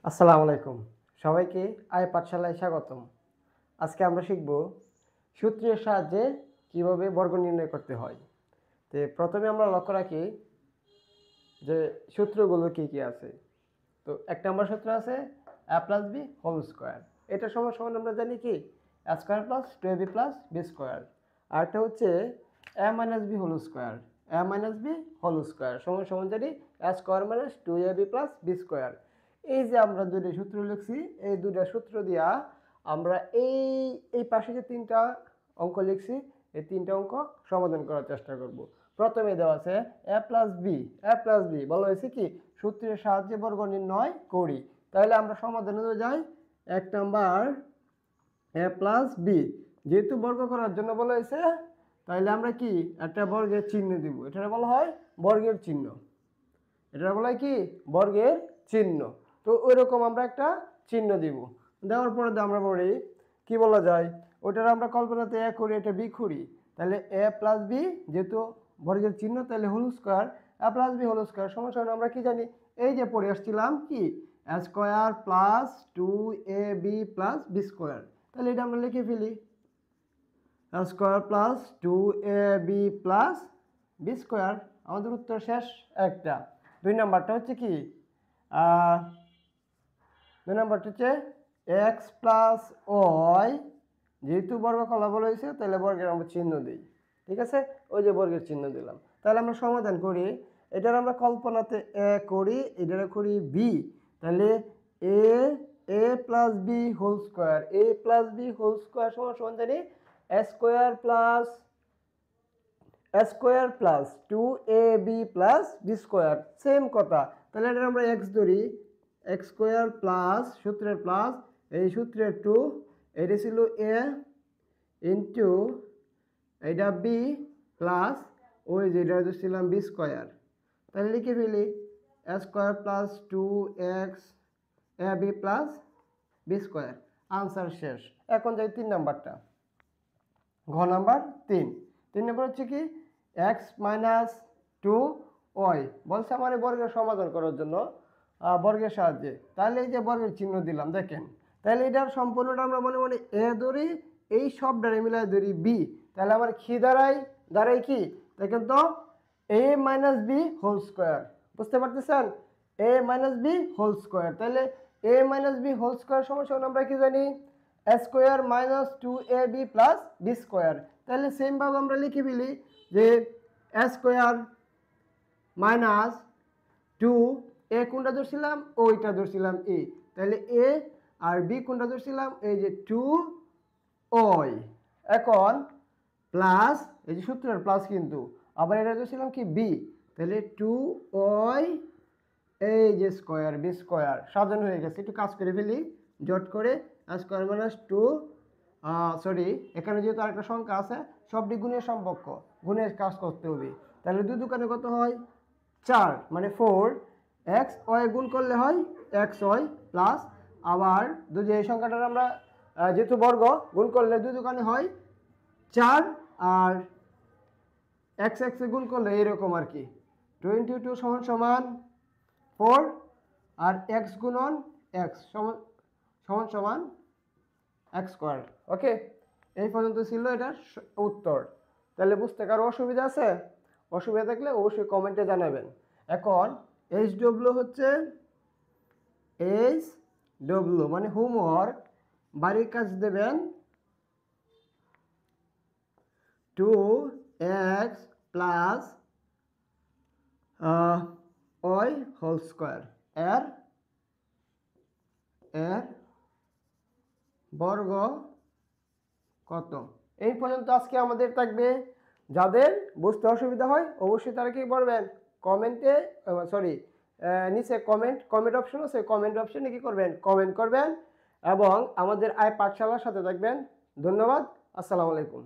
আসসালামু আলাইকুম। সবাইকে আয় পাঠশালায় স্বাগতম। আজকে আমরা শিখব সূত্রের সাহায্যে কিভাবে বর্গ নির্ণয় করতে হয়। তো প্রথমে আমরা লক্ষ্য রাখি যে সূত্রগুলো কি কি আছে। তো এক নম্বর সূত্র আছে a plus b whole square. এটা সমান সমান আমরা জানি কি a square plus 2ab plus b square. আর একটা হচ্ছে a minus b whole square. a minus b whole square সমান সমান জানি a square minus 2ab plus b square. এই যে আমরা দুটো সূত্র লিখছি, এই দুটো সূত্র দিয়া আমরা এই পাশে যে তিনটা অঙ্ক লিখছি, এই তিনটা অঙ্ক সমাধান করার চেষ্টা করব। প্রথমে দেওয়া আছে a প্লাস বি বলা হয়েছে কি সূত্রের সাহায্যে বর্গ নির্ণয় করি। তাহলে আমরা সমাধানে যাই। এক নাম্বার a প্লাস বি, যেহেতু বর্গ করার জন্য বলা হয়েছে তাহলে আমরা কি একটা বর্গের চিহ্ন দিব। এটা বলা হয় বর্গের চিহ্ন। এটা বলা হয় কি বর্গের চিহ্ন। তো ওইরকম আমরা একটা চিহ্ন দিব। দেওয়ার পরে আমরা বলি কি বলা যায়, ওইটার আমরা কল্পনাতে এ করি, এটা বি করি। তাহলে এ প্লাস বি যেহেতু বর্গের চিহ্ন, তাহলে whole square a plus b whole square সমান সমান আমরা কি জানি, এই যে পড়ে আসছিলাম কি a square plus 2ab plus b square. তাহলে এটা আমরা লিখে ফেলি a square plus 2ab plus b square. আমাদের উত্তর শেষ একটা। দুই নাম্বারটা হচ্ছে কি দুই নাম্বারটা হচ্ছে এক্স প্লাস ওয়াই, যেহেতু বর্গ কলা বলা হয়েছে তাহলে বর্গের আমরা চিহ্ন দিই। ঠিক আছে, ওই যে বর্গের চিহ্ন দিলাম। তাহলে আমরা সমাধান করি, এটার আমরা কল্পনাতে এ করি, এটার করি বি। তাহলে a plus b whole square, a plus b whole square সমান সমান জানি a square plus 2ab plus b square. Same কথা। তাহলে এটা আমরা এক্স ধরি, এক্স স্কোয়ার প্লাস সূত্রের প্লাস এই সূত্রের 2, এটা ছিল এ ইন্টু এটা বি প্লাস ওই যেটা ছিলাম বি স্কোয়ার। তাহলে লিখে ফেলি a square plus 2x a b plus b square. Answer শেষ। এখন যাই 3 নাম্বারটা, ঘ নাম্বার 3 নম্বর হচ্ছে কি এক্স মাইনাস 2y বলছে আমার এই বর্গের সমাধান করার জন্য বর্গের সাহায্যে। তাহলে এই যে বর্গের চিহ্ন দিলাম দেখেন, তাহলে এটার সম্পূর্ণটা আমরা মনে মনে এ ধরি, এই সবটারে মিলাই ধরি বি। তাহলে আমার কি দাঁড়াই কি দেখেন তো a minus b whole square. বুঝতে পারতেছেন, a minus b whole square. তাহলে a minus b whole square সমান আমরা কি জানি a square minus 2ab plus b square. তাহলে সেমভাবে আমরা লিখে ফেলি যে এ স্কোয়ার মাইনাস 2 এ কোনটা ধরছিলাম ওইটা ধরছিলাম এ, তাহলে এ আর বি কোনটা ধরছিলাম এই যে 2y। এখন প্লাস এই যে সূত্রের প্লাস কিন্তু আবার এটা ধরছিলাম কি বি, তাহলে 2y এই যে স্কোয়ার বি স্কোয়ার সাজানো হয়ে গেছে। একটু কাজ করে ফেলি জট করে স্কোয়ার মাইনাস 2 সরি এখানে যেহেতু আরেকটা সংখ্যা আছে সবটি গুণের সম্পর্ক, গুণের কাজ করতে হবে। তাহলে দুই দোকানে কত হয় 4 মানে 4 এক্স ওয়াই গুণ করলে হয় এক্স ওয়াই প্লাস আবার যে এই সংখ্যাটার আমরা যেহেতু বর্গ গুণ করলে দুই দোকানে হয় 4 আর এক্স এক্স গুণ করলে এরকম আর কি 22 সমান সমান 4 আর এক্স গুণন এক্স সমান সমান এক্স স্কোয়ার। ওকে, এই পর্যন্ত ছিল এটার উত্তর। তাহলে বুঝতে কারো অসুবিধা আছে? অসুবিধা থাকলে অবশ্যই কমেন্টে জানাবেন। এখন এইচ ডব্লিউ হচ্ছে এইচ ডব্লিউ মানে হোমওয়ার্ক, বাড়ির কাজ দেবেন 2x plus Y whole square এর বর্গ কত। এই পর্যন্ত আজকে আমাদের থাকবে। যাদের বুঝতে অসুবিধা হয় অবশ্যই তারা কি করবেন কমেন্টে নিচে কমেন্ট অপশন আছে, কমেন্ট অপশনে কি করবেন কমেন্ট করবেন এবং আমাদের আয় পাঠশালার সাথে থাকবেন। ধন্যবাদ। আসসালামু আলাইকুম।